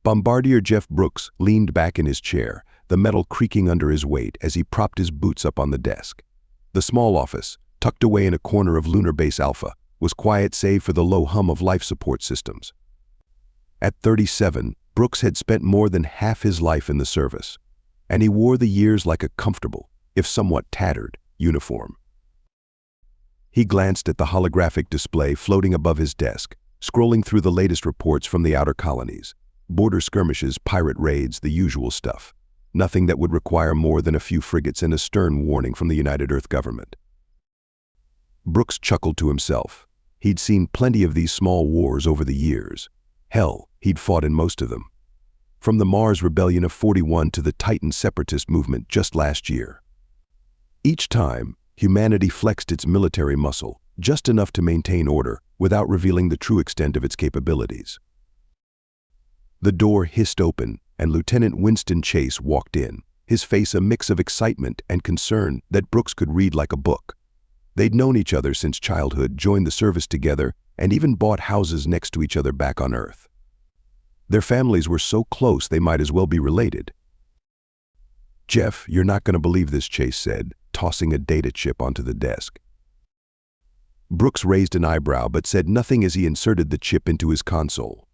Bombardier Jeff Brooks leaned back in his chair, the metal creaking under his weight as he propped his boots up on the desk. The small office, tucked away in a corner of Lunar Base Alpha, was quiet save for the low hum of life support systems. At 37, Brooks had spent more than half his life in the service, and he wore the years like a comfortable, if somewhat tattered, uniform. He glanced at the holographic display floating above his desk, scrolling through the latest reports from the outer colonies. Border skirmishes, pirate raids, the usual stuff. Nothing that would require more than a few frigates and a stern warning from the United Earth government. Brooks chuckled to himself. He'd seen plenty of these small wars over the years. Hell, he'd fought in most of them. From the Mars Rebellion of '41 to the Titan separatist movement just last year. Each time, humanity flexed its military muscle, just enough to maintain order without revealing the true extent of its capabilities. The door hissed open, and Lieutenant Winston Chase walked in, his face a mix of excitement and concern that Brooks could read like a book. They'd known each other since childhood, joined the service together, and even bought houses next to each other back on Earth. Their families were so close they might as well be related. "Jeff, you're not going to believe this," Chase said, tossing a data chip onto the desk. Brooks raised an eyebrow but said nothing as he inserted the chip into his console.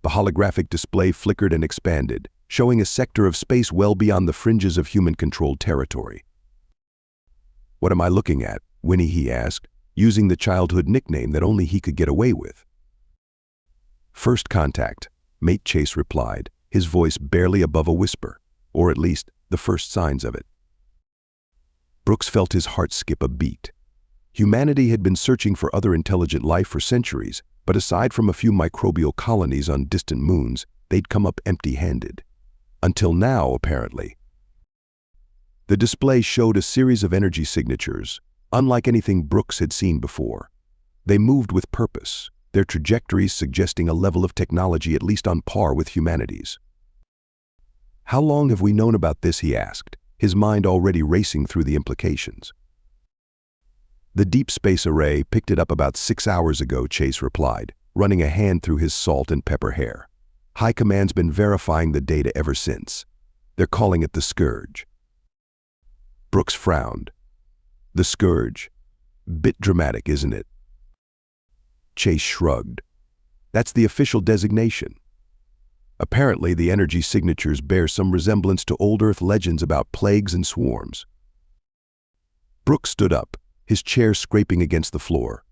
The holographic display flickered and expanded, showing a sector of space well beyond the fringes of human-controlled territory. "What am I looking at, Winnie?" he asked, using the childhood nickname that only he could get away with. "First contact," Mate Chase replied, his voice barely above a whisper, or at least the first signs of it. Brooks felt his heart skip a beat. Humanity had been searching for other intelligent life for centuries, but aside from a few microbial colonies on distant moons, they'd come up empty-handed. Until now, apparently. The display showed a series of energy signatures, unlike anything Brooks had seen before. They moved with purpose, their trajectories suggesting a level of technology at least on par with humanity's. "How long have we known about this?" he asked, his mind already racing through the implications. "The Deep Space Array picked it up about 6 hours ago," Chase replied, running a hand through his salt and pepper hair. "High Command's been verifying the data ever since. They're calling it the Scourge." Brooks frowned. "The Scourge? Bit dramatic, isn't it?" Chase shrugged. "That's the official designation. Apparently, the energy signatures bear some resemblance to old Earth legends about plagues and swarms." Brooks stood up, his chair scraping against the floor.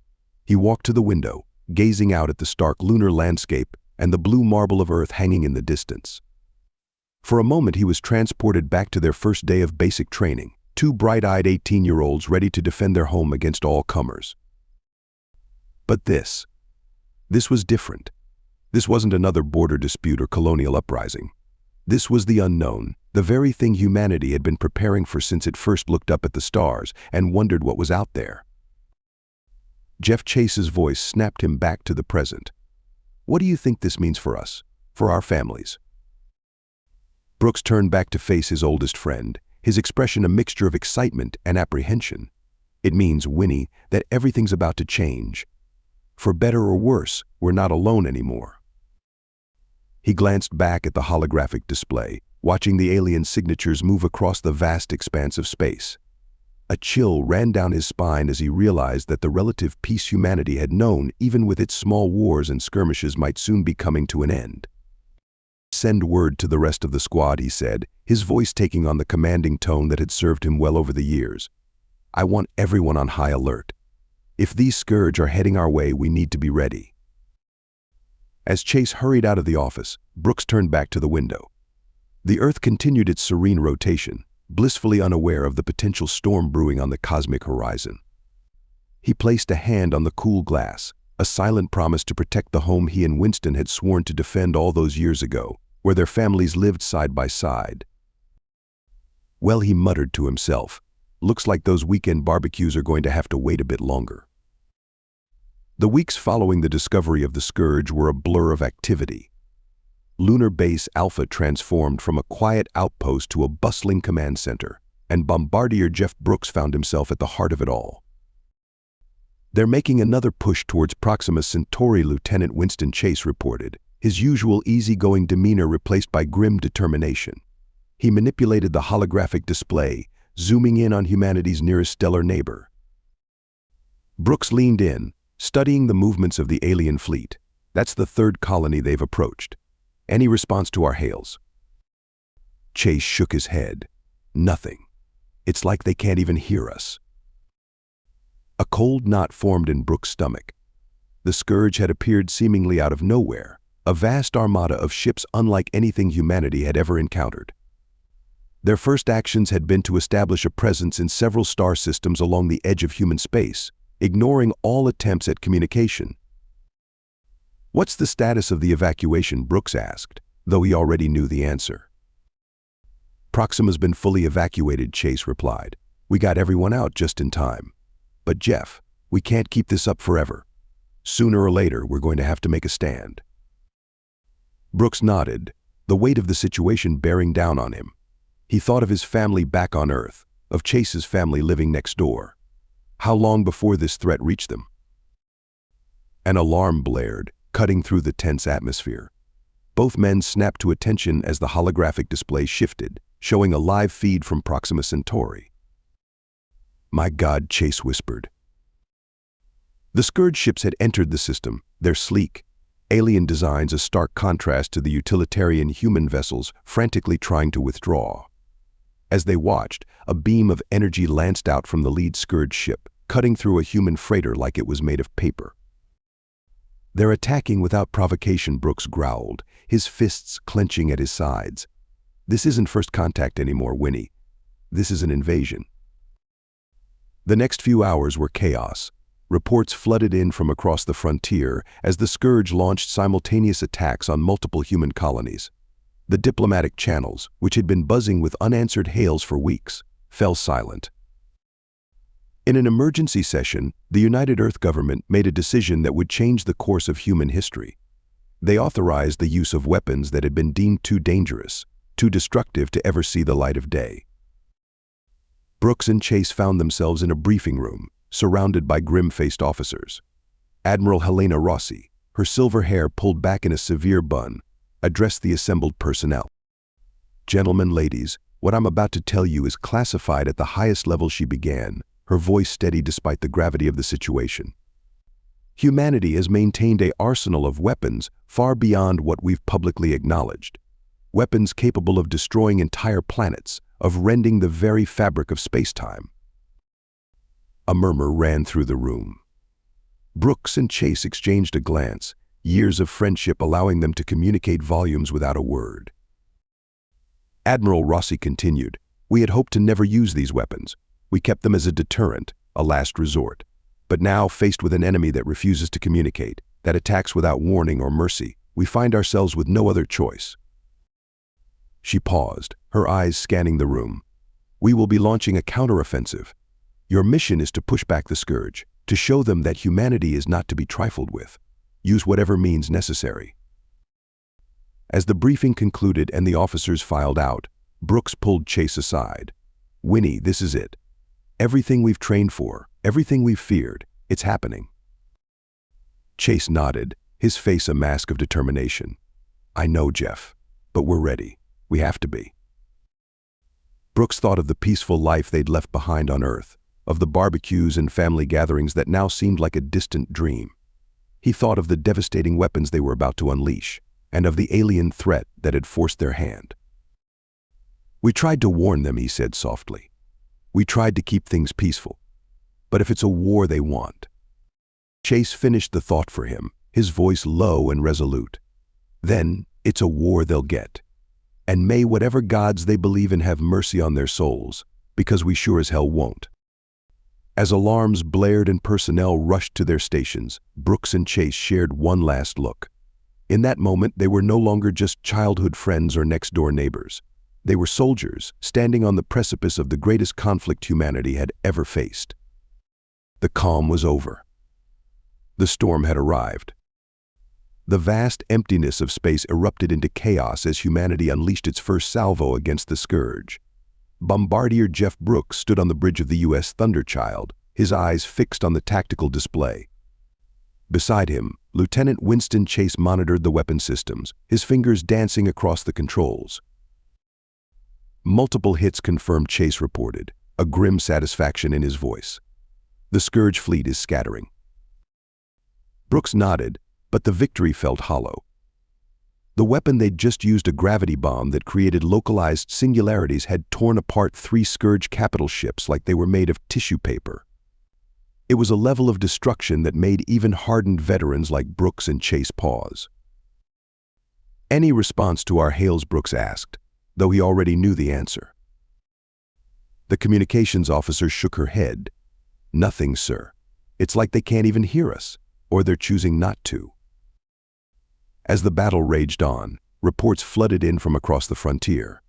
He walked to the window, gazing out at the stark lunar landscape and the blue marble of Earth hanging in the distance. For a moment he was transported back to their first day of basic training, two bright-eyed 18-year-olds ready to defend their home against all comers. But this was different. This wasn't another border dispute or colonial uprising. This was the unknown, the very thing humanity had been preparing for since it first looked up at the stars and wondered what was out there. Jeff Chase's voice snapped him back to the present. "What do you think this means for us, for our families?" Brooks turned back to face his oldest friend, his expression a mixture of excitement and apprehension. "It means, Winnie, that everything's about to change. For better or worse, we're not alone anymore." He glanced back at the holographic display, watching the alien signatures move across the vast expanse of space. A chill ran down his spine as he realized that the relative peace humanity had known, even with its small wars and skirmishes, might soon be coming to an end. "Send word to the rest of the squad," he said, his voice taking on the commanding tone that had served him well over the years. "I want everyone on high alert. If these Scourge are heading our way, we need to be ready." As Chase hurried out of the office, Brooks turned back to the window. The Earth continued its serene rotation, blissfully unaware of the potential storm brewing on the cosmic horizon. He placed a hand on the cool glass, a silent promise to protect the home he and Winston had sworn to defend all those years ago, where their families lived side by side. "Well," he muttered to himself, "looks like those weekend barbecues are going to have to wait a bit longer." The weeks following the discovery of the Scourge were a blur of activity. Lunar Base Alpha transformed from a quiet outpost to a bustling command center, and Bombardier Jeff Brooks found himself at the heart of it all. "They're making another push towards Proxima Centauri," Lieutenant Winston Chase reported, his usual easygoing demeanor replaced by grim determination. He manipulated the holographic display, zooming in on humanity's nearest stellar neighbor. Brooks leaned in, studying the movements of the alien fleet. That's the third colony they've approached. Any response to our hails? Chase shook his head. Nothing. It's like they can't even hear us. A cold knot formed in Brooks' stomach. The Scourge had appeared seemingly out of nowhere, a vast armada of ships unlike anything humanity had ever encountered. Their first actions had been to establish a presence in several star systems along the edge of human space, ignoring all attempts at communication. "What's the status of the evacuation?" Brooks asked, though he already knew the answer. "Proxima's been fully evacuated," Chase replied. "We got everyone out just in time. But Jeff, we can't keep this up forever. Sooner or later, we're going to have to make a stand." Brooks nodded, the weight of the situation bearing down on him. He thought of his family back on Earth, of Chase's family living next door. How long before this threat reached them? An alarm blared, cutting through the tense atmosphere. Both men snapped to attention as the holographic display shifted, showing a live feed from Proxima Centauri. "My God," Chase whispered. The Scourge ships had entered the system, their sleek, alien designs a stark contrast to the utilitarian human vessels frantically trying to withdraw. As they watched, a beam of energy lanced out from the lead Scourge ship, cutting through a human freighter like it was made of paper. "They're attacking without provocation," Brooks growled, his fists clenching at his sides. "This isn't first contact anymore, Winnie. This is an invasion." The next few hours were chaos. Reports flooded in from across the frontier as the Scourge launched simultaneous attacks on multiple human colonies. The diplomatic channels, which had been buzzing with unanswered hails for weeks, fell silent. In an emergency session, the United Earth government made a decision that would change the course of human history. They authorized the use of weapons that had been deemed too dangerous, too destructive to ever see the light of day. Brooks and Chase found themselves in a briefing room, surrounded by grim-faced officers. Admiral Helena Rossi, her silver hair pulled back in a severe bun, addressed the assembled personnel. "Gentlemen, ladies, what I'm about to tell you is classified at the highest level," she began, her voice steady despite the gravity of the situation. "Humanity has maintained an arsenal of weapons far beyond what we've publicly acknowledged. Weapons capable of destroying entire planets, of rending the very fabric of space-time." A murmur ran through the room. Brooks and Chase exchanged a glance, years of friendship allowing them to communicate volumes without a word. Admiral Rossi continued, "We had hoped to never use these weapons. We kept them as a deterrent, a last resort. But now, faced with an enemy that refuses to communicate, that attacks without warning or mercy, we find ourselves with no other choice." She paused, her eyes scanning the room. "We will be launching a counteroffensive. Your mission is to push back the Scourge, to show them that humanity is not to be trifled with. Use whatever means necessary." As the briefing concluded and the officers filed out, Brooks pulled Chase aside. "Winnie, this is it. Everything we've trained for, everything we've feared, it's happening." Chase nodded, his face a mask of determination. "I know, Jeff, but we're ready. We have to be." Brooks thought of the peaceful life they'd left behind on Earth, of the barbecues and family gatherings that now seemed like a distant dream. He thought of the devastating weapons they were about to unleash, and of the alien threat that had forced their hand. "We tried to warn them," he said softly. "We tried to keep things peaceful. But if it's a war they want..." Chase finished the thought for him, his voice low and resolute. "Then it's a war they'll get. And may whatever gods they believe in have mercy on their souls, because we sure as hell won't." As alarms blared and personnel rushed to their stations, Brooks and Chase shared one last look. In that moment, they were no longer just childhood friends or next-door neighbors. They were soldiers, standing on the precipice of the greatest conflict humanity had ever faced. The calm was over. The storm had arrived. The vast emptiness of space erupted into chaos as humanity unleashed its first salvo against the Scourge. Bombardier Jeff Brooks stood on the bridge of the U.S. Thunderchild, his eyes fixed on the tactical display. Beside him, Lieutenant Winston Chase monitored the weapon systems, his fingers dancing across the controls. Multiple hits confirmed, Chase reported, a grim satisfaction in his voice. The Scourge fleet is scattering. Brooks nodded, but the victory felt hollow. The weapon they'd just used, a gravity bomb that created localized singularities, had torn apart 3 Scourge capital ships like they were made of tissue paper. It was a level of destruction that made even hardened veterans like Brooks and Chase pause. "Any response to our hails?" Brooks asked, though he already knew the answer. The communications officer shook her head. "Nothing, sir. It's like they can't even hear us, or they're choosing not to." As the battle raged on, reports flooded in from across the frontier.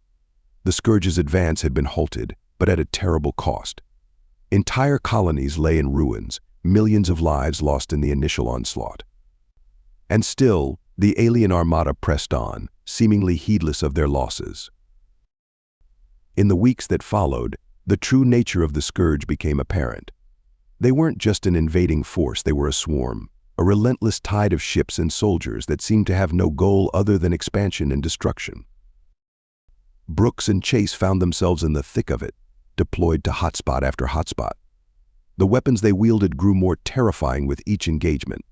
The Scourge's advance had been halted, but at a terrible cost. Entire colonies lay in ruins, millions of lives lost in the initial onslaught. And still, the alien armada pressed on, seemingly heedless of their losses. In the weeks that followed, the true nature of the Scourge became apparent. They weren't just an invading force, they were a swarm, a relentless tide of ships and soldiers that seemed to have no goal other than expansion and destruction. Brooks and Chase found themselves in the thick of it, deployed to hotspot after hotspot. The weapons they wielded grew more terrifying with each engagement.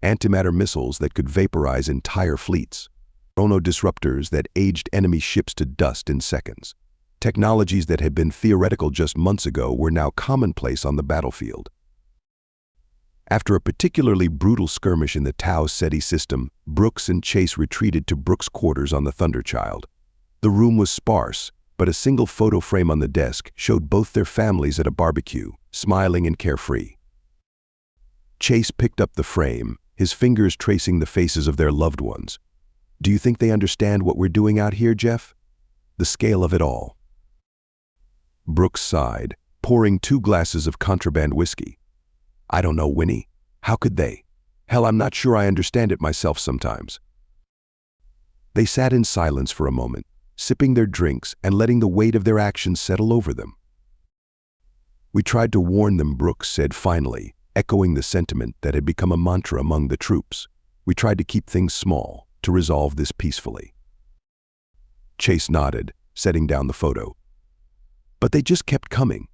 Antimatter missiles that could vaporize entire fleets. Chrono disruptors that aged enemy ships to dust in seconds. Technologies that had been theoretical just months ago were now commonplace on the battlefield. After a particularly brutal skirmish in the Tau Ceti system, Brooks and Chase retreated to Brooks' quarters on the Thunderchild. The room was sparse, but a single photo frame on the desk showed both their families at a barbecue, smiling and carefree. Chase picked up the frame, his fingers tracing the faces of their loved ones. "Do you think they understand what we're doing out here, Jeff? The scale of it all?" Brooks sighed, pouring 2 glasses of contraband whiskey. "I don't know, Winnie. How could they? Hell, I'm not sure I understand it myself sometimes." They sat in silence for a moment, sipping their drinks and letting the weight of their actions settle over them. "We tried to warn them," Brooks said finally, echoing the sentiment that had become a mantra among the troops. "We tried to keep things small, to resolve this peacefully." Chase nodded, setting down the photo. "But they just kept coming.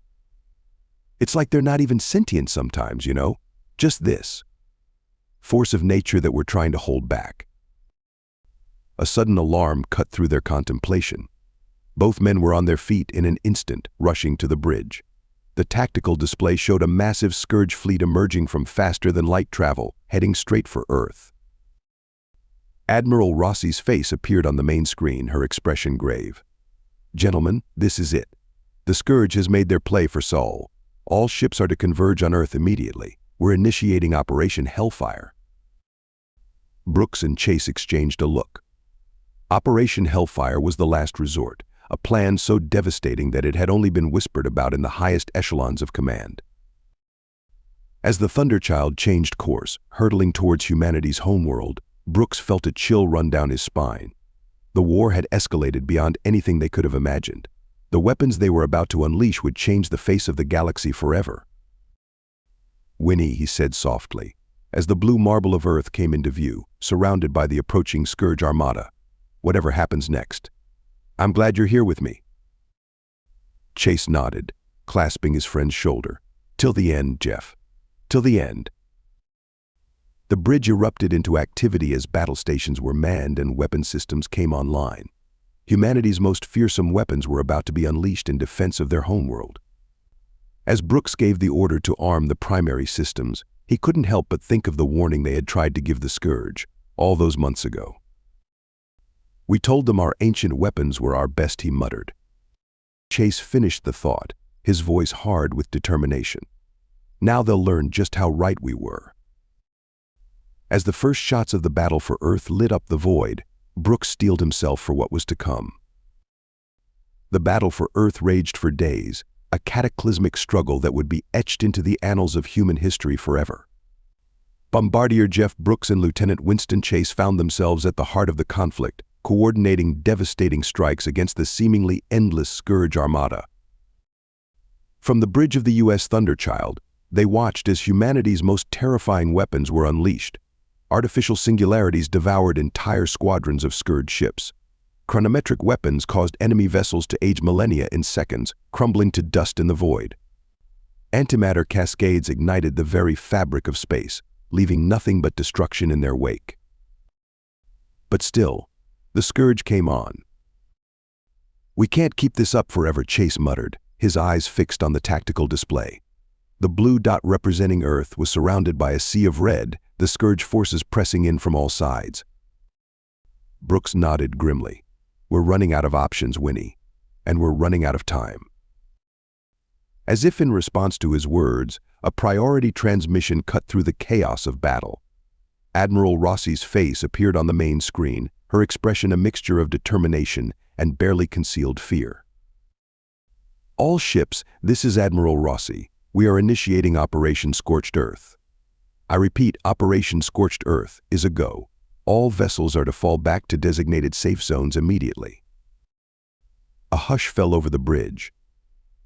It's like they're not even sentient sometimes, you know? Just this force of nature that we're trying to hold back." A sudden alarm cut through their contemplation. Both men were on their feet in an instant, rushing to the bridge. The tactical display showed a massive Scourge fleet emerging from faster-than-light travel, heading straight for Earth. Admiral Rossi's face appeared on the main screen, her expression grave. "Gentlemen, this is it. The Scourge has made their play for Sol. All ships are to converge on Earth immediately. We're initiating Operation Hellfire." Brooks and Chase exchanged a look. Operation Hellfire was the last resort, a plan so devastating that it had only been whispered about in the highest echelons of command. As the Thunderchild changed course, hurtling towards humanity's homeworld, Brooks felt a chill run down his spine. The war had escalated beyond anything they could have imagined. The weapons they were about to unleash would change the face of the galaxy forever. "Winnie," he said softly, as the blue marble of Earth came into view, surrounded by the approaching Scourge armada. "Whatever happens next, I'm glad you're here with me." Chase nodded, clasping his friend's shoulder. "Till the end, Jeff. Till the end." The bridge erupted into activity as battle stations were manned and weapon systems came online. Humanity's most fearsome weapons were about to be unleashed in defense of their homeworld. As Brooks gave the order to arm the primary systems, he couldn't help but think of the warning they had tried to give the Scourge all those months ago. "We told them our ancient weapons were our best," he muttered. Chase finished the thought, his voice hard with determination. "Now they'll learn just how right we were." As the first shots of the battle for Earth lit up the void, Brooks steeled himself for what was to come. The battle for Earth raged for days, a cataclysmic struggle that would be etched into the annals of human history forever. Bombardier Jeff Brooks and Lieutenant Winston Chase found themselves at the heart of the conflict, coordinating devastating strikes against the seemingly endless Scourge armada. From the bridge of the U.S. Thunderchild, they watched as humanity's most terrifying weapons were unleashed. Artificial singularities devoured entire squadrons of Scourge ships. Chronometric weapons caused enemy vessels to age millennia in seconds, crumbling to dust in the void. Antimatter cascades ignited the very fabric of space, leaving nothing but destruction in their wake. But still, the Scourge came on. "We can't keep this up forever," Chase muttered, his eyes fixed on the tactical display. The blue dot representing Earth was surrounded by a sea of red, the Scourge forces pressing in from all sides. Brooks nodded grimly. "We're running out of options, Winnie. And we're running out of time." As if in response to his words, a priority transmission cut through the chaos of battle. Admiral Rossi's face appeared on the main screen, her expression a mixture of determination and barely concealed fear. "All ships, this is Admiral Rossi. We are initiating Operation Scorched Earth. I repeat, Operation Scorched Earth is a go. All vessels are to fall back to designated safe zones immediately." A hush fell over the bridge.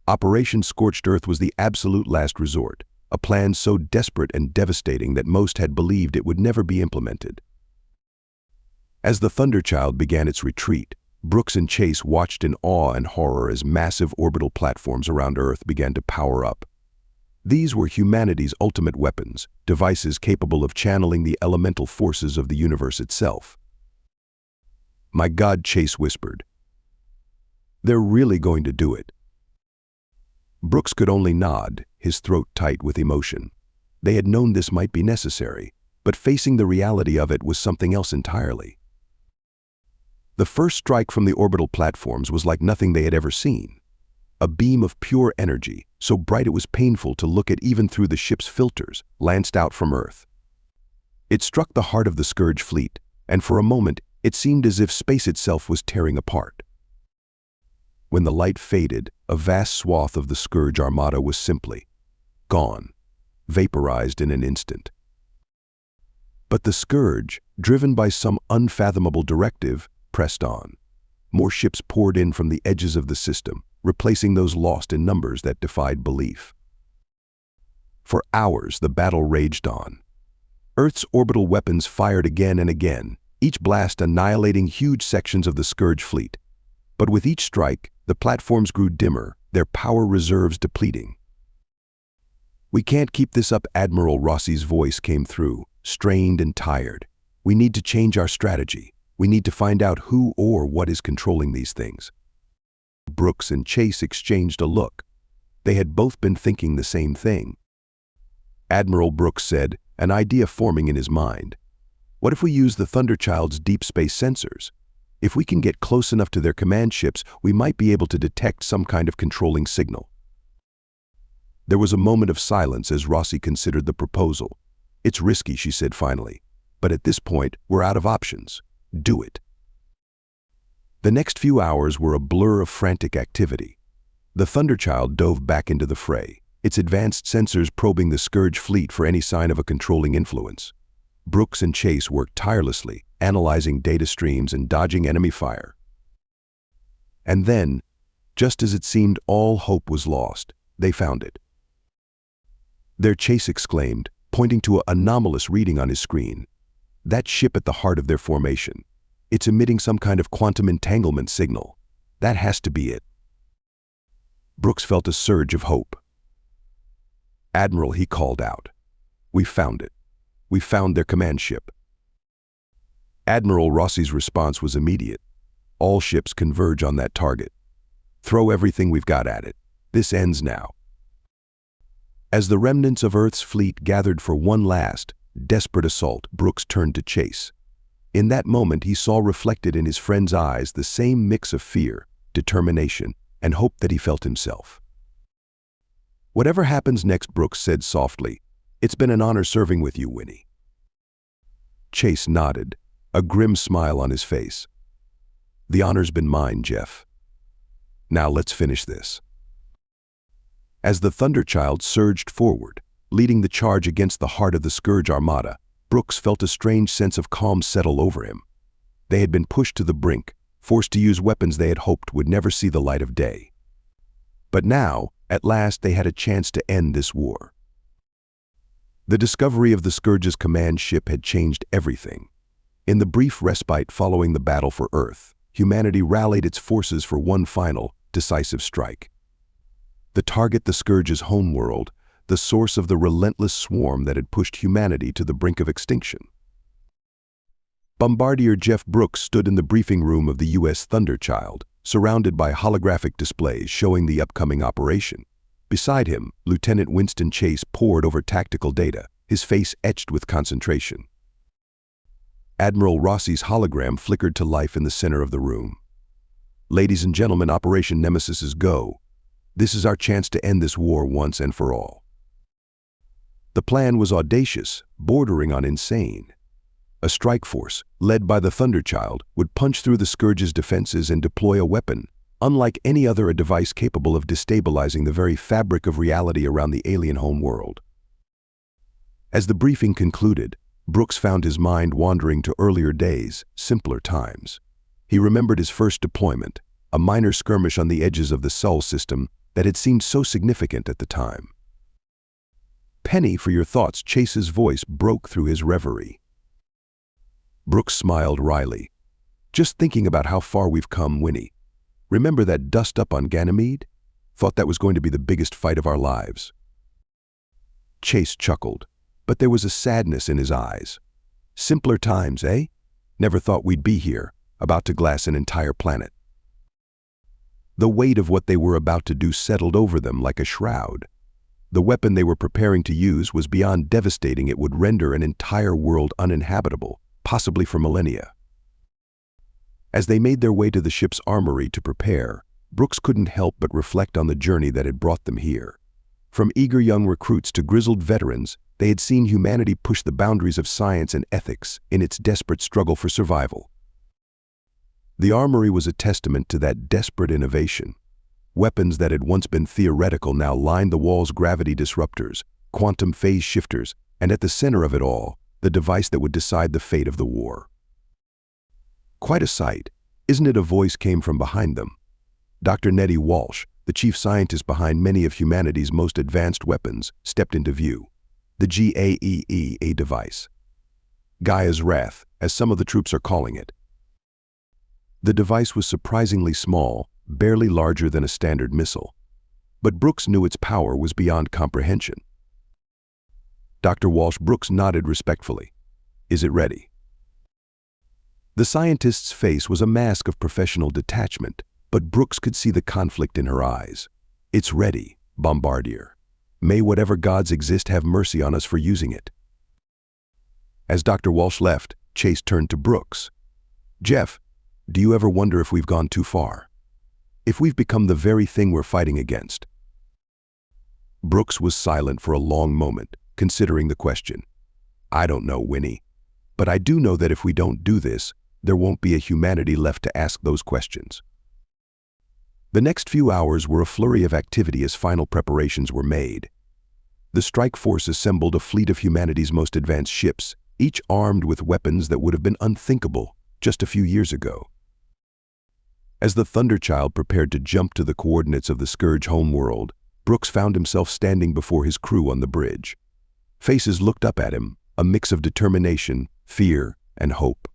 Operation Scorched Earth was the absolute last resort, a plan so desperate and devastating that most had believed it would never be implemented. As the Thunderchild began its retreat, Brooks and Chase watched in awe and horror as massive orbital platforms around Earth began to power up. These were humanity's ultimate weapons, devices capable of channeling the elemental forces of the universe itself. "My God," Chase whispered. "They're really going to do it." Brooks could only nod, his throat tight with emotion. They had known this might be necessary, but facing the reality of it was something else entirely. The first strike from the orbital platforms was like nothing they had ever seen. A beam of pure energy, so bright it was painful to look at even through the ship's filters, lanced out from Earth. It struck the heart of the Scourge fleet, and for a moment it seemed as if space itself was tearing apart. When the light faded, a vast swath of the Scourge armada was simply gone, vaporized in an instant. But the Scourge, driven by some unfathomable directive, pressed on. More ships poured in from the edges of the system, replacing those lost in numbers that defied belief. For hours, the battle raged on. Earth's orbital weapons fired again and again, each blast annihilating huge sections of the Scourge fleet. But with each strike, the platforms grew dimmer, their power reserves depleting. "We can't keep this up," Admiral Rossi's voice came through, strained and tired. "We need to change our strategy. We need to find out who or what is controlling these things." Brooks and Chase exchanged a look. They had both been thinking the same thing. Admiral Brooks said, an idea forming in his mind. "What if we use the Thunderchild's deep space sensors? If we can get close enough to their command ships, we might be able to detect some kind of controlling signal." There was a moment of silence as Rossi considered the proposal. "It's risky," she said finally, "but at this point, we're out of options. Do it." The next few hours were a blur of frantic activity. The Thunderchild dove back into the fray, its advanced sensors probing the Scourge fleet for any sign of a controlling influence. Brooks and Chase worked tirelessly, analyzing data streams and dodging enemy fire. And then, just as it seemed all hope was lost, they found it. "There," Chase exclaimed, pointing to an anomalous reading on his screen. "That ship at the heart of their formation. It's emitting some kind of quantum entanglement signal. That has to be it." Brooks felt a surge of hope. "Admiral," he called out, "we found it. We found their command ship." Admiral Rossi's response was immediate. "All ships converge on that target. Throw everything we've got at it. This ends now." As the remnants of Earth's fleet gathered for one last, desperate assault, Brooks turned to Chase. In that moment, he saw reflected in his friend's eyes the same mix of fear, determination, and hope that he felt himself. "Whatever happens next," Brooks said softly, "it's been an honor serving with you, Winnie." Chase nodded, a grim smile on his face. "The honor's been mine, Jeff. Now let's finish this." As the Thunderchild surged forward, leading the charge against the heart of the Scourge armada, Brooks felt a strange sense of calm settle over him. They had been pushed to the brink, forced to use weapons they had hoped would never see the light of day. But now, at last, they had a chance to end this war. The discovery of the Scourge's command ship had changed everything. In the brief respite following the battle for Earth, humanity rallied its forces for one final, decisive strike. The target, the Scourge's homeworld, the source of the relentless swarm that had pushed humanity to the brink of extinction. Bombardier Jeff Brooks stood in the briefing room of the U.S. Thunderchild, surrounded by holographic displays showing the upcoming operation. Beside him, Lieutenant Winston Chase pored over tactical data, his face etched with concentration. Admiral Rossi's hologram flickered to life in the center of the room. "Ladies and gentlemen, Operation Nemesis is go. This is our chance to end this war once and for all." The plan was audacious, bordering on insane. A strike force, led by the Thunderchild, would punch through the Scourge's defenses and deploy a weapon, unlike any other, a device capable of destabilizing the very fabric of reality around the alien homeworld. As the briefing concluded, Brooks found his mind wandering to earlier days, simpler times. He remembered his first deployment, a minor skirmish on the edges of the Sol system that had seemed so significant at the time. "Penny for your thoughts," Chase's voice broke through his reverie. Brooks smiled wryly. "Just thinking about how far we've come, Winnie. Remember that dust up on Ganymede? Thought that was going to be the biggest fight of our lives." Chase chuckled, but there was a sadness in his eyes. "Simpler times, eh? Never thought we'd be here, about to glass an entire planet." The weight of what they were about to do settled over them like a shroud. The weapon they were preparing to use was beyond devastating. It would render an entire world uninhabitable, possibly for millennia. As they made their way to the ship's armory to prepare, Brooks couldn't help but reflect on the journey that had brought them here. From eager young recruits to grizzled veterans, they had seen humanity push the boundaries of science and ethics in its desperate struggle for survival. The armory was a testament to that desperate innovation. Weapons that had once been theoretical now lined the walls: gravity disruptors, quantum phase shifters, and at the center of it all, the device that would decide the fate of the war. "Quite a sight, isn't it?" A voice came from behind them. Dr. Nettie Walsh, the chief scientist behind many of humanity's most advanced weapons, stepped into view. The GAEEA device. Gaia's Wrath, as some of the troops are calling it. The device was surprisingly small, barely larger than a standard missile. But Brooks knew its power was beyond comprehension. Dr. Walsh. Brooks nodded respectfully. "Is it ready?" The scientist's face was a mask of professional detachment, but Brooks could see the conflict in her eyes. "It's ready, Bombardier. May whatever gods exist have mercy on us for using it." As Dr. Walsh left, Chase turned to Brooks. "Jeff, do you ever wonder if we've gone too far? If we've become the very thing we're fighting against?" Brooks was silent for a long moment, considering the question. "I don't know, Winnie. But I do know that if we don't do this, there won't be a humanity left to ask those questions." The next few hours were a flurry of activity as final preparations were made. The strike force assembled a fleet of humanity's most advanced ships, each armed with weapons that would have been unthinkable just a few years ago. As the Thunderchild prepared to jump to the coordinates of the Scourge homeworld, Brooks found himself standing before his crew on the bridge. Faces looked up at him, a mix of determination, fear, and hope.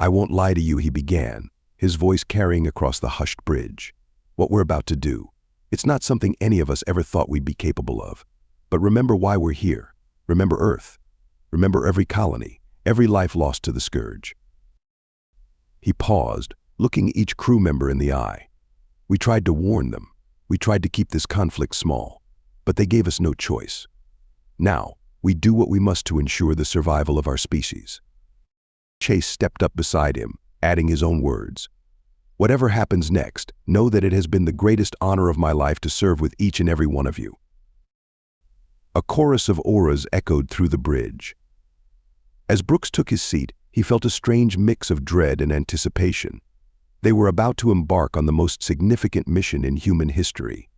"I won't lie to you," he began, his voice carrying across the hushed bridge. "What we're about to do, it's not something any of us ever thought we'd be capable of. But remember why we're here. Remember Earth. Remember every colony, every life lost to the Scourge." He paused, looking each crew member in the eye. "We tried to warn them. We tried to keep this conflict small. But they gave us no choice. Now, we do what we must to ensure the survival of our species." Chase stepped up beside him, adding his own words. "Whatever happens next, know that it has been the greatest honor of my life to serve with each and every one of you." A chorus of auras echoed through the bridge. As Brooks took his seat, he felt a strange mix of dread and anticipation. They were about to embark on the most significant mission in human history.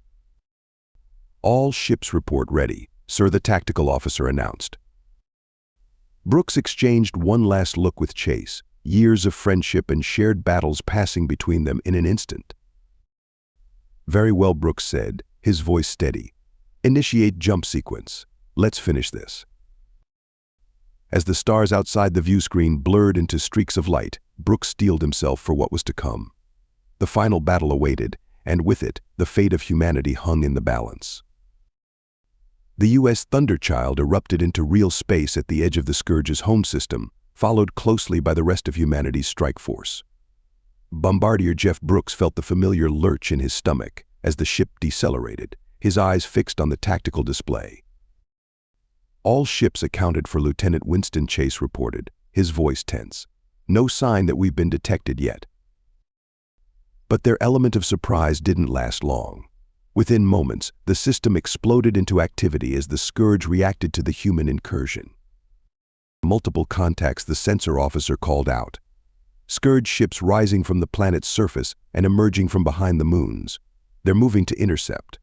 "All ships report ready, sir," the tactical officer announced. Brooks exchanged one last look with Chase, years of friendship and shared battles passing between them in an instant. "Very well," Brooks said, his voice steady. "Initiate jump sequence. Let's finish this. As the stars outside the view screen blurred into streaks of light, Brooks steeled himself for what was to come. The final battle awaited, and with it, the fate of humanity hung in the balance. The U.S. Thunderchild erupted into real space at the edge of the Scourge's home system, followed closely by the rest of humanity's strike force. Bombardier Jeff Brooks felt the familiar lurch in his stomach as the ship decelerated, his eyes fixed on the tactical display. All ships accounted for, Lieutenant Winston Chase reported, his voice tense. No sign that we've been detected yet. But their element of surprise didn't last long. Within moments, the system exploded into activity as the Scourge reacted to the human incursion. Multiple contacts, the sensor officer called out. Scourge ships rising from the planet's surface and emerging from behind the moons. They're moving to intercept.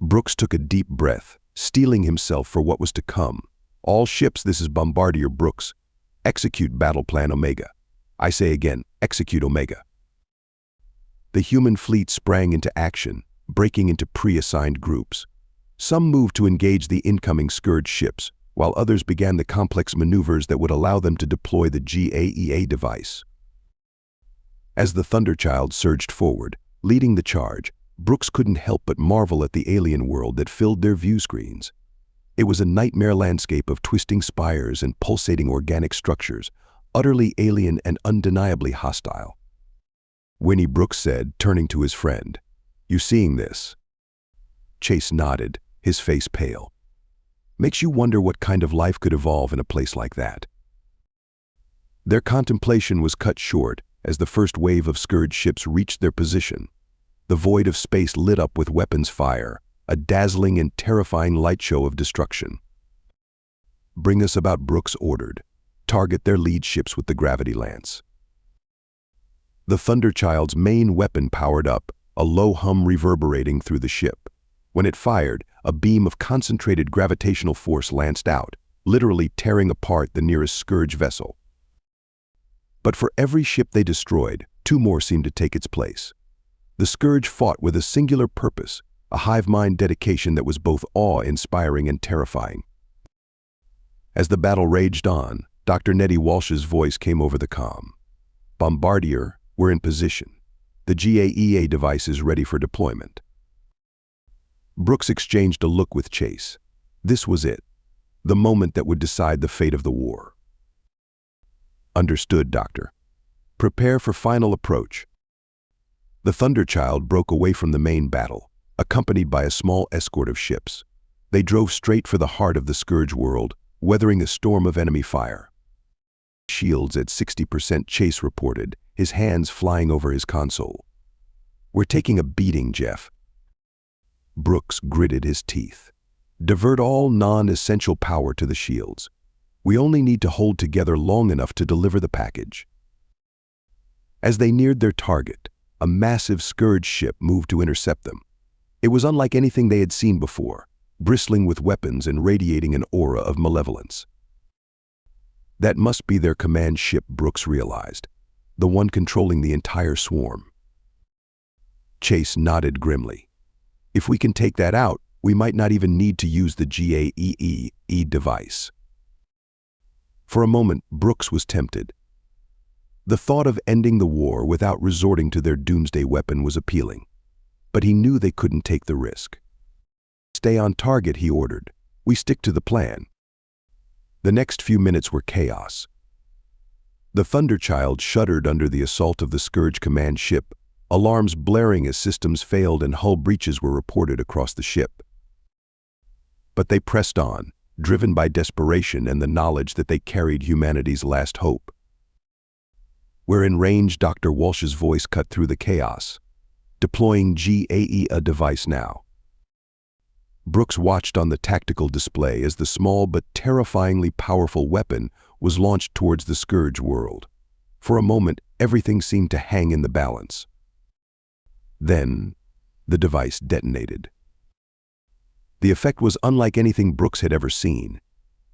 Brooks took a deep breath, steeling himself for what was to come. All ships, this is Bombardier Brooks. Execute Battle Plan Omega. I say again, execute Omega. The human fleet sprang into action, breaking into pre-assigned groups. Some moved to engage the incoming Scourge ships, while others began the complex maneuvers that would allow them to deploy the GAEA device. As the Thunderchild surged forward, leading the charge, Brooks couldn't help but marvel at the alien world that filled their view screens. It was a nightmare landscape of twisting spires and pulsating organic structures, utterly alien and undeniably hostile. Winnie Brooks said, turning to his friend, "You seeing this?" Chase nodded, his face pale. "Makes you wonder what kind of life could evolve in a place like that." Their contemplation was cut short as the first wave of Scourge ships reached their position. The void of space lit up with weapons fire, a dazzling and terrifying light show of destruction. "Bring us about," Brooks ordered. "Target their lead ships with the gravity lance." The Thunderchild's main weapon powered up, a low hum reverberating through the ship. When it fired, a beam of concentrated gravitational force lanced out, literally tearing apart the nearest Scourge vessel. But for every ship they destroyed, two more seemed to take its place. The Scourge fought with a singular purpose, a hive-mind dedication that was both awe-inspiring and terrifying. As the battle raged on, Dr. Nettie Walsh's voice came over the comm. "Bombardier, we're in position. The GAEA device is ready for deployment." Brooks exchanged a look with Chase. This was it, the moment that would decide the fate of the war. "Understood, Doctor. Prepare for final approach." The Thunderchild broke away from the main battle, accompanied by a small escort of ships. They drove straight for the heart of the Scourge world, weathering a storm of enemy fire. "Shields at 60%, Chase reported, his hands flying over his console. "We're taking a beating, Jeff." Brooks gritted his teeth. "Divert all non-essential power to the shields. We only need to hold together long enough to deliver the package." As they neared their target, a massive Scourge ship moved to intercept them. It was unlike anything they had seen before, bristling with weapons and radiating an aura of malevolence. That must be their command ship, Brooks realized, the one controlling the entire swarm. Chase nodded grimly. "If we can take that out, we might not even need to use the GAEA device." For a moment, Brooks was tempted. The thought of ending the war without resorting to their doomsday weapon was appealing, but he knew they couldn't take the risk. "Stay on target," he ordered. "We stick to the plan." The next few minutes were chaos. The Thunderchild shuddered under the assault of the Scourge command ship, alarms blaring as systems failed and hull breaches were reported across the ship. But they pressed on, driven by desperation and the knowledge that they carried humanity's last hope. "We're in range," Dr. Walsh's voice cut through the chaos. "Deploying GAEA device now." Brooks watched on the tactical display as the small but terrifyingly powerful weapon was launched towards the Scourge world. For a moment, everything seemed to hang in the balance. Then, the device detonated. The effect was unlike anything Brooks had ever seen.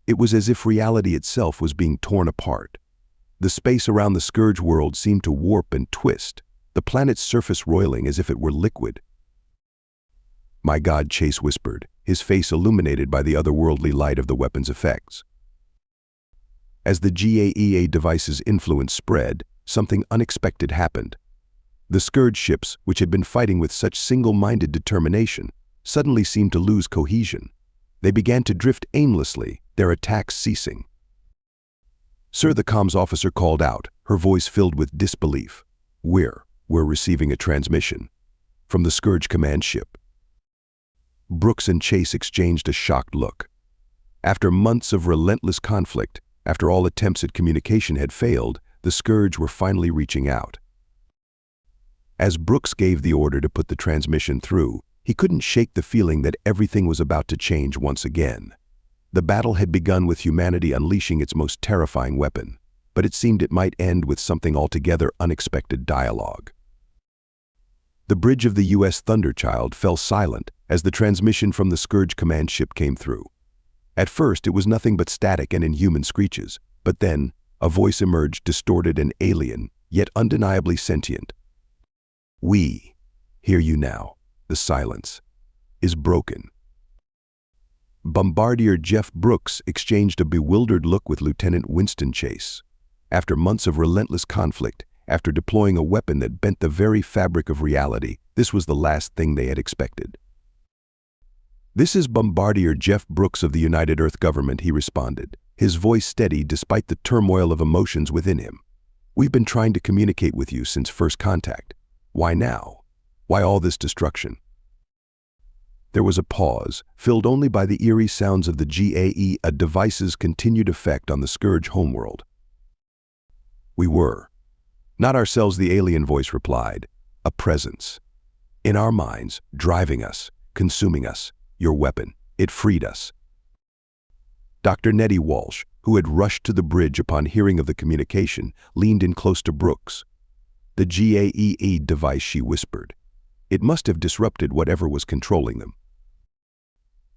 It was as if reality itself was being torn apart. The space around the Scourge world seemed to warp and twist, the planet's surface roiling as if it were liquid. "My God," Chase whispered, his face illuminated by the otherworldly light of the weapon's effects. As the GAEA device's influence spread, something unexpected happened. The Scourge ships, which had been fighting with such single-minded determination, suddenly seemed to lose cohesion. They began to drift aimlessly, their attacks ceasing. "Sir," the comms officer called out, her voice filled with disbelief. We're receiving a transmission from the Scourge command ship." Brooks and Chase exchanged a shocked look. After months of relentless conflict, after all attempts at communication had failed, the Scourge were finally reaching out. As Brooks gave the order to put the transmission through, he couldn't shake the feeling that everything was about to change once again. The battle had begun with humanity unleashing its most terrifying weapon, but it seemed it might end with something altogether unexpected: dialogue. The bridge of the U.S. Thunderchild fell silent as the transmission from the Scourge command ship came through. At first, it was nothing but static and inhuman screeches, but then a voice emerged, distorted and alien, yet undeniably sentient. "We hear you now. The silence is broken." Bombardier Jeff Brooks exchanged a bewildered look with Lieutenant Winston Chase. After months of relentless conflict, after deploying a weapon that bent the very fabric of reality, this was the last thing they had expected. "This is Bombardier Jeff Brooks of the United Earth Government," he responded, his voice steady despite the turmoil of emotions within him. "We've been trying to communicate with you since first contact. Why now? Why all this destruction?" There was a pause, filled only by the eerie sounds of the GAE device's continued effect on the Scourge homeworld. "We were. Not ourselves," the alien voice replied. "A presence. In our minds, driving us, consuming us. Your weapon, it freed us." Dr. Nettie Walsh, who had rushed to the bridge upon hearing of the communication, leaned in close to Brooks. "The GAE device," she whispered. "It must have disrupted whatever was controlling them."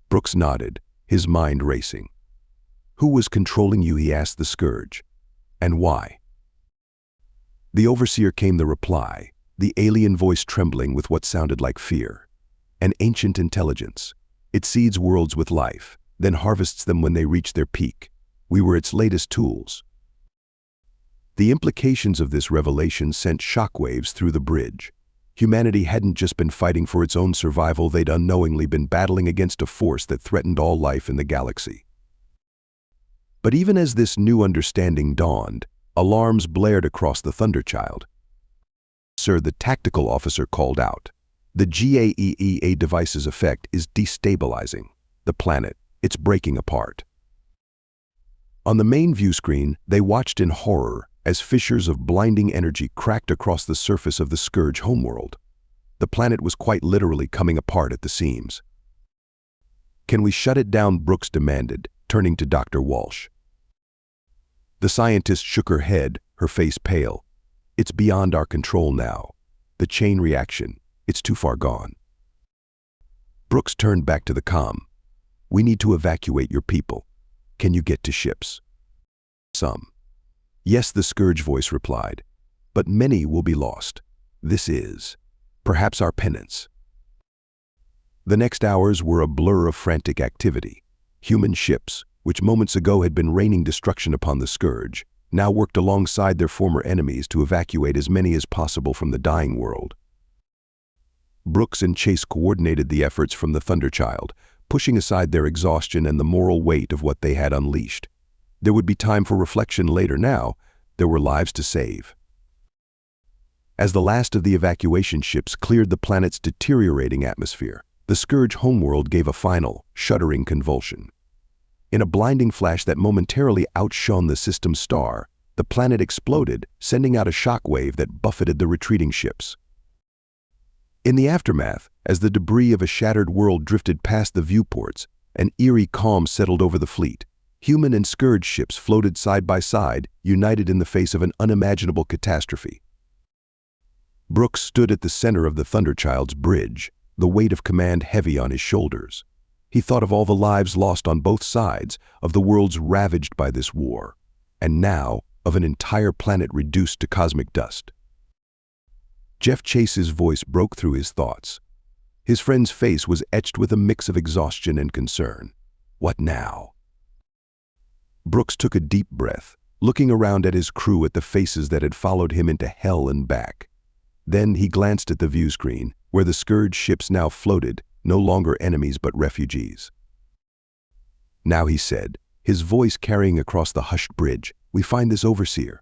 Brooks nodded, his mind racing. "Who was controlling you?" he asked the Scourge. "And why?" The overseer came the reply, the alien voice trembling with what sounded like fear. "An ancient intelligence. It seeds worlds with life, then harvests them when they reach their peak. We were its latest tools." The implications of this revelation sent shockwaves through the bridge. Humanity hadn't just been fighting for its own survival, they'd unknowingly been battling against a force that threatened all life in the galaxy. But even as this new understanding dawned, alarms blared across the Thunderchild. "Sir," the tactical officer called out, "the GAEA device's effect is destabilizing the planet. It's breaking apart." On the main view screen, they watched in horror as fissures of blinding energy cracked across the surface of the Scourge homeworld. The planet was quite literally coming apart at the seams. "Can we shut it down?" Brooks demanded, turning to Dr. Walsh. The scientist shook her head, her face pale. "It's beyond our control now. The chain reaction, it's too far gone." Brooks turned back to the comm. "We need to evacuate your people. Can you get to ships?" "Some." "Yes," the Scourge voice replied. "But many will be lost. This is, perhaps, our penance." The next hours were a blur of frantic activity. Human ships, which moments ago had been raining destruction upon the Scourge, now worked alongside their former enemies to evacuate as many as possible from the dying world. Brooks and Chase coordinated the efforts from the Thunderchild, pushing aside their exhaustion and the moral weight of what they had unleashed. There would be time for reflection later. Now, there were lives to save. As the last of the evacuation ships cleared the planet's deteriorating atmosphere, the Scourge homeworld gave a final, shuddering convulsion. In a blinding flash that momentarily outshone the system's star, the planet exploded, sending out a shockwave that buffeted the retreating ships. In the aftermath, as the debris of a shattered world drifted past the viewports, an eerie calm settled over the fleet. Human and Scourge ships floated side by side, united in the face of an unimaginable catastrophe. Brooks stood at the center of the Thunderchild's bridge, the weight of command heavy on his shoulders. He thought of all the lives lost on both sides, of the worlds ravaged by this war, and now of an entire planet reduced to cosmic dust. Jeff Chase's voice broke through his thoughts. His friend's face was etched with a mix of exhaustion and concern. What now? Brooks took a deep breath, looking around at his crew at the faces that had followed him into hell and back. Then he glanced at the view screen, where the Scourge ships now floated, no longer enemies but refugees. Now he said, his voice carrying across the hushed bridge, "We find this overseer,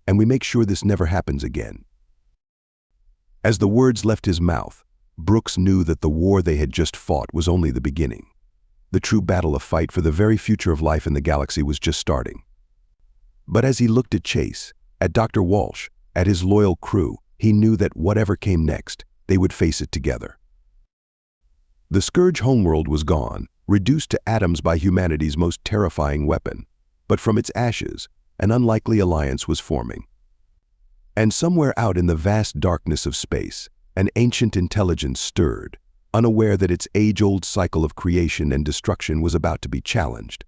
and we make sure this never happens again." As the words left his mouth, Brooks knew that the war they had just fought was only the beginning. The true battle of fight for the very future of life in the galaxy was just starting. But as he looked at Chase, at Dr. Walsh, at his loyal crew, he knew that whatever came next, they would face it together. The Scourge homeworld was gone, reduced to atoms by humanity's most terrifying weapon, but from its ashes, an unlikely alliance was forming. And somewhere out in the vast darkness of space, an ancient intelligence stirred, unaware that its age-old cycle of creation and destruction was about to be challenged.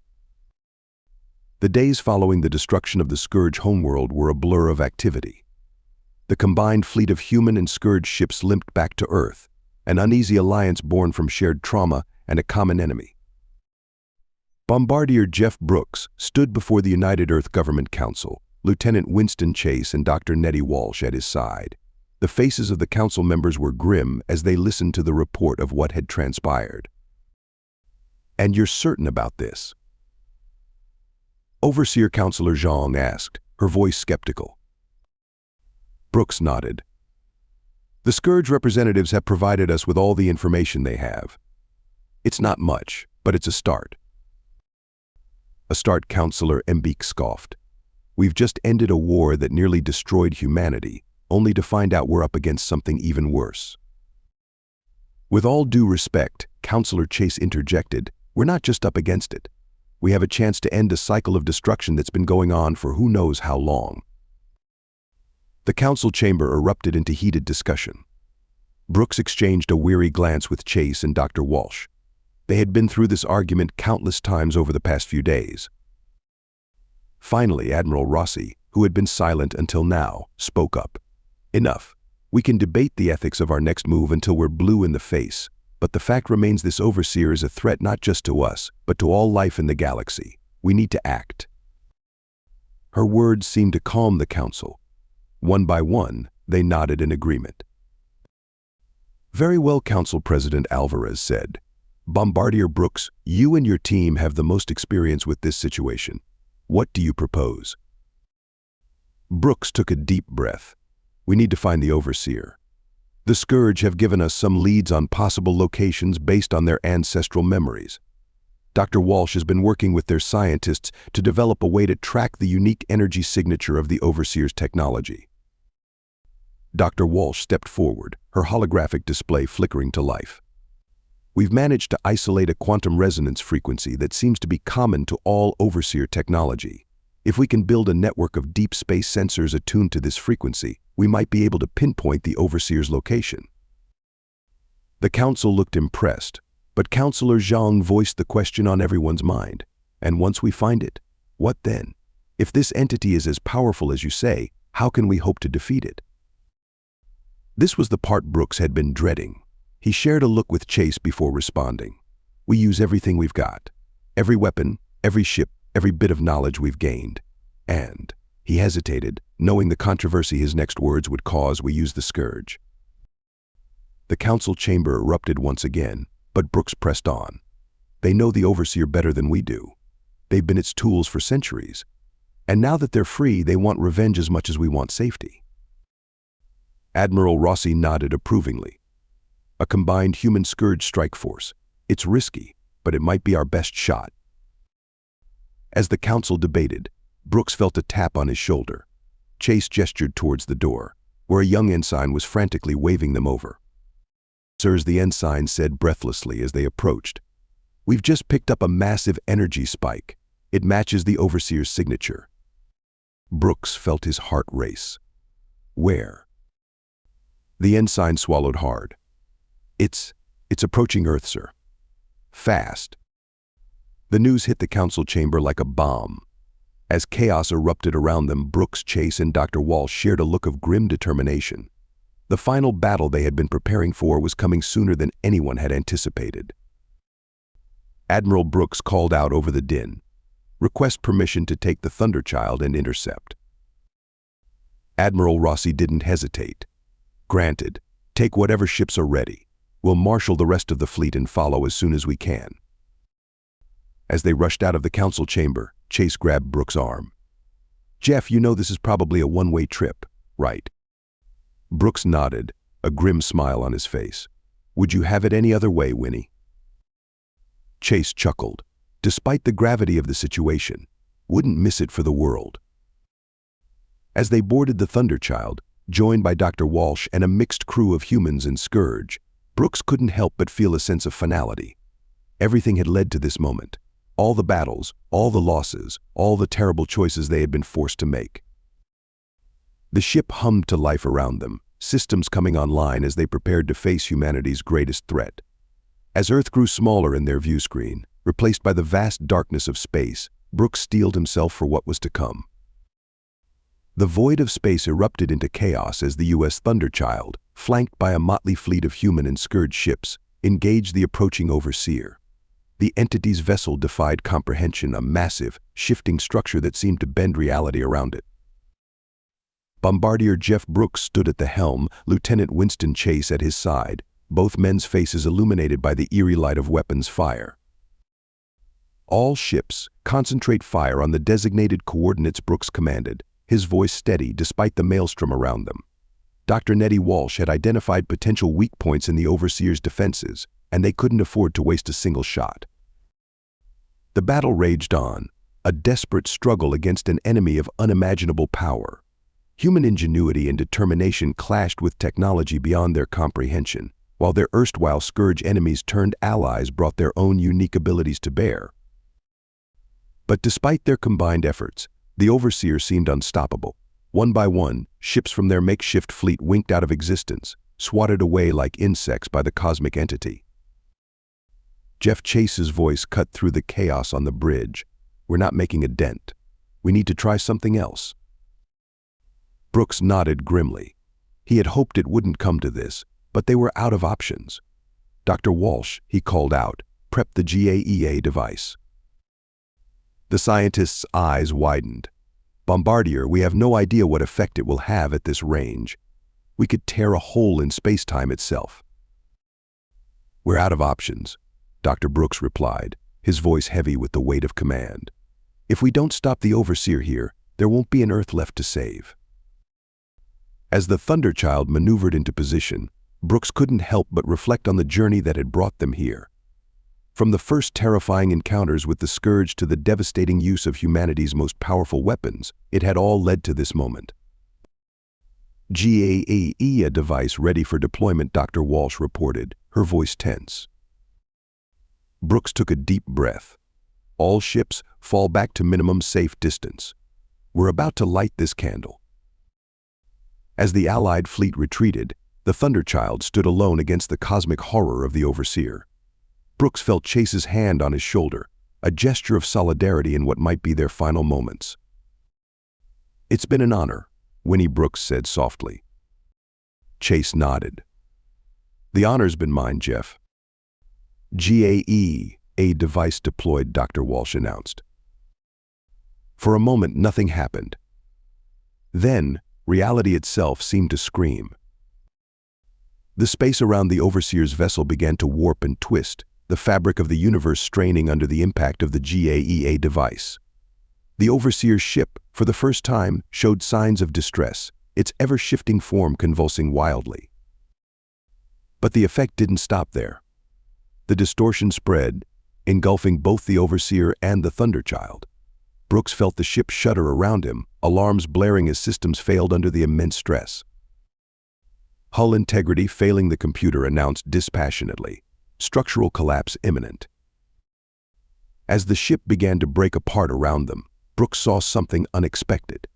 The days following the destruction of the Scourge homeworld were a blur of activity. The combined fleet of human and Scourge ships limped back to Earth, an uneasy alliance born from shared trauma and a common enemy. Bombardier Jeff Brooks stood before the United Earth Government Council, Lieutenant Winston Chase and Dr. Nettie Walsh at his side. The faces of the council members were grim as they listened to the report of what had transpired. "And you're certain about this?" Overseer Counselor Zhang asked, her voice skeptical. Brooks nodded. "The Scourge representatives have provided us with all the information they have. It's not much, but it's a start." "A start," Counselor Embeek scoffed. "We've just ended a war that nearly destroyed humanity, only to find out we're up against something even worse." "With all due respect," Counselor Chase interjected, "we're not just up against it. We have a chance to end a cycle of destruction that's been going on for who knows how long." The council chamber erupted into heated discussion. Brooks exchanged a weary glance with Chase and Dr. Walsh. They had been through this argument countless times over the past few days. Finally, Admiral Rossi, who had been silent until now, spoke up. "Enough. We can debate the ethics of our next move until we're blue in the face, but the fact remains this overseer is a threat not just to us, but to all life in the galaxy. We need to act." Her words seemed to calm the council. One by one, they nodded in agreement. "Very well," Council President Alvarez said. "Bombardier Brooks, you and your team have the most experience with this situation. What do you propose?" Brooks took a deep breath. "We need to find the overseer. The Scourge have given us some leads on possible locations based on their ancestral memories. Dr. Walsh has been working with their scientists to develop a way to track the unique energy signature of the overseer's technology." Dr. Walsh stepped forward, her holographic display flickering to life. "We've managed to isolate a quantum resonance frequency that seems to be common to all overseer technology. If we can build a network of deep space sensors attuned to this frequency, we might be able to pinpoint the overseer's location." The council looked impressed, but Counselor Zhang voiced the question on everyone's mind. "And once we find it, what then? If this entity is as powerful as you say, how can we hope to defeat it?" This was the part Brooks had been dreading. He shared a look with Chase before responding. "We use everything we've got. Every weapon, every ship, every bit of knowledge we've gained. And," he hesitated, knowing the controversy his next words would cause, "we use the Scourge." The council chamber erupted once again, but Brooks pressed on. "They know the overseer better than we do. They've been its tools for centuries. And now that they're free, they want revenge as much as we want safety." Admiral Rossi nodded approvingly. "A combined human Scourge strike force. It's risky, but it might be our best shot." As the council debated, Brooks felt a tap on his shoulder. Chase gestured towards the door, where a young ensign was frantically waving them over. "Sirs," the ensign said breathlessly as they approached, "we've just picked up a massive energy spike. It matches the overseer's signature." Brooks felt his heart race. "Where?" The ensign swallowed hard. It's approaching Earth, sir. Fast." The news hit the council chamber like a bomb. As chaos erupted around them, Brooks, Chase, and Dr. Walsh shared a look of grim determination. The final battle they had been preparing for was coming sooner than anyone had anticipated. Admiral Brooks called out over the din. "Request permission to take the Thunderchild and intercept." Admiral Rossi didn't hesitate. "Granted. Take whatever ships are ready. We'll marshal the rest of the fleet and follow as soon as we can." As they rushed out of the council chamber, Chase grabbed Brooks' arm. "Jeff, you know this is probably a one-way trip, right?" Brooks nodded, a grim smile on his face. "Would you have it any other way, Winnie?" Chase chuckled. Despite the gravity of the situation, wouldn't miss it for the world. As they boarded the Thunderchild, joined by Dr. Walsh and a mixed crew of humans and Scourge, Brooks couldn't help but feel a sense of finality. Everything had led to this moment. All the battles, all the losses, all the terrible choices they had been forced to make. The ship hummed to life around them, systems coming online as they prepared to face humanity's greatest threat. As Earth grew smaller in their view screen, replaced by the vast darkness of space, Brooks steeled himself for what was to come. The void of space erupted into chaos as the U.S. Thunderchild, flanked by a motley fleet of human and Scourge ships, engaged the approaching Overseer. The entity's vessel defied comprehension, a massive, shifting structure that seemed to bend reality around it. Bombardier Jeff Brooks stood at the helm, Lieutenant Winston Chase at his side, both men's faces illuminated by the eerie light of weapons fire. "All ships, concentrate fire on the designated coordinates," Brooks commanded, his voice steady despite the maelstrom around them. Dr. Nettie Walsh had identified potential weak points in the Overseer's defenses, and they couldn't afford to waste a single shot. The battle raged on, a desperate struggle against an enemy of unimaginable power. Human ingenuity and determination clashed with technology beyond their comprehension, while their erstwhile Scourge enemies turned allies brought their own unique abilities to bear. But despite their combined efforts, the Overseer seemed unstoppable. One by one, ships from their makeshift fleet winked out of existence, swatted away like insects by the cosmic entity. Jeff Chase's voice cut through the chaos on the bridge. "We're not making a dent. We need to try something else." Brooks nodded grimly. He had hoped it wouldn't come to this, but they were out of options. "Dr. Walsh," he called out, "prep the GAEA device." The scientist's eyes widened. "Bombardier, we have no idea what effect it will have at this range. We could tear a hole in space-time itself." "We're out of options," Dr. Brooks replied, his voice heavy with the weight of command. "If we don't stop the Overseer here, there won't be an Earth left to save." As the Thunderchild maneuvered into position, Brooks couldn't help but reflect on the journey that had brought them here. From the first terrifying encounters with the Scourge to the devastating use of humanity's most powerful weapons, it had all led to this moment. "GAEA device ready for deployment," Dr. Walsh reported, her voice tense. Brooks took a deep breath. "All ships, fall back to minimum safe distance. We're about to light this candle." As the Allied fleet retreated, the Thunderchild stood alone against the cosmic horror of the Overseer. Brooks felt Chase's hand on his shoulder, a gesture of solidarity in what might be their final moments. "It's been an honor," Winnie Brooks said softly. Chase nodded. "The honor's been mine, Jeff." "GAEA device deployed," Dr. Walsh announced. For a moment, nothing happened. Then, reality itself seemed to scream. The space around the Overseer's vessel began to warp and twist, the fabric of the universe straining under the impact of the GAEA device. The Overseer's ship, for the first time, showed signs of distress, its ever-shifting form convulsing wildly. But the effect didn't stop there. The distortion spread, engulfing both the Overseer and the Thunderchild. Brooks felt the ship shudder around him, alarms blaring as systems failed under the immense stress. Hull integrity failing, the computer announced dispassionately. Structural collapse imminent. As the ship began to break apart around them, Brooks saw something unexpected.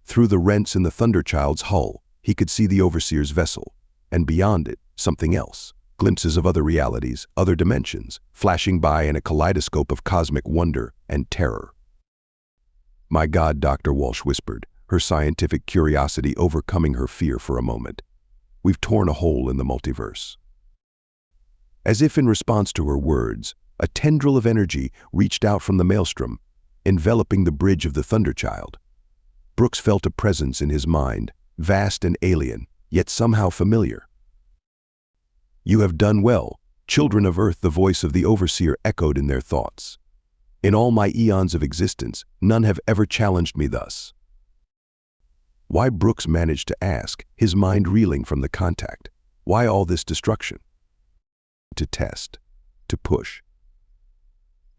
Through the rents in the Thunderchild's hull, he could see the Overseer's vessel, and beyond it, something else. Glimpses of other realities, other dimensions, flashing by in a kaleidoscope of cosmic wonder and terror. "My God," Dr. Walsh whispered, her scientific curiosity overcoming her fear for a moment. we've torn a hole in the multiverse. As if in response to her words, a tendril of energy reached out from the maelstrom, enveloping the bridge of the Thunderchild. Brooks felt a presence in his mind, vast and alien, yet somehow familiar. "You have done well, children of Earth," the voice of the Overseer echoed in their thoughts. "In all my eons of existence, none have ever challenged me thus." Why, Brooks managed to ask, his mind reeling from the contact. Why all this destruction? To test, to push,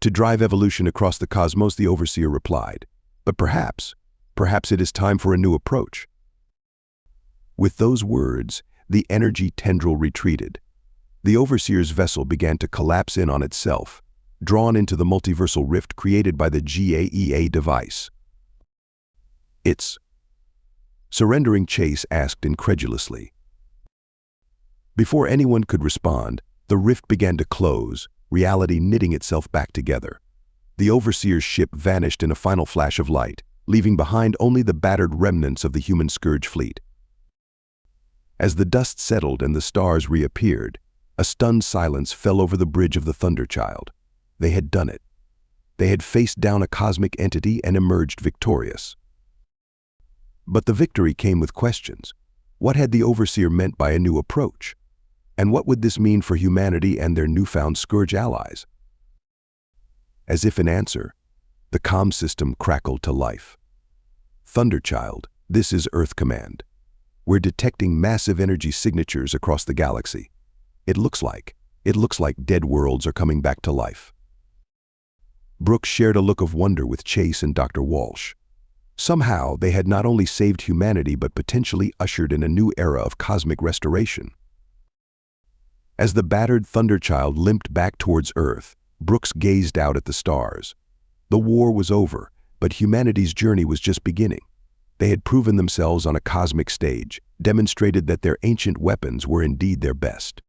to drive evolution across the cosmos, the Overseer replied. But perhaps it is time for a new approach. With those words, the energy tendril retreated. The Overseer's vessel began to collapse in on itself, drawn into the multiversal rift created by the GAEA device. "It's..." surrendering Chase asked incredulously. Before anyone could respond, the rift began to close, reality knitting itself back together. The Overseer's ship vanished in a final flash of light, leaving behind only the battered remnants of the human Scourge fleet. As the dust settled and the stars reappeared, a stunned silence fell over the bridge of the Thunderchild. They had done it. They had faced down a cosmic entity and emerged victorious. But the victory came with questions. What had the Overseer meant by a new approach? And what would this mean for humanity and their newfound Scourge allies? As if in answer, the comm system crackled to life. "Thunderchild, this is Earth Command. We're detecting massive energy signatures across the galaxy. It looks like dead worlds are coming back to life." Brooks shared a look of wonder with Chase and Dr. Walsh. Somehow, they had not only saved humanity but potentially ushered in a new era of cosmic restoration. As the battered Thunderchild limped back towards Earth, Brooks gazed out at the stars. The war was over, but humanity's journey was just beginning. They had proven themselves on a cosmic stage, demonstrated that their ancient weapons were indeed their best.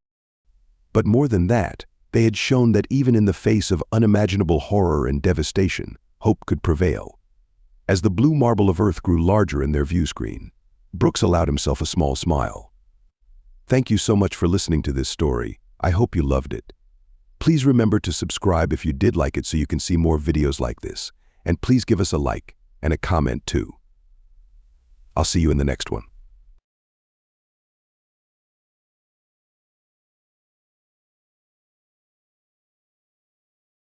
But more than that, they had shown that even in the face of unimaginable horror and devastation, hope could prevail. As the blue marble of Earth grew larger in their view screen, Brooks allowed himself a small smile. Thank you so much for listening to this story. I hope you loved it. Please remember to subscribe if you did like it so you can see more videos like this. And please give us a like and a comment too. I'll see you in the next one.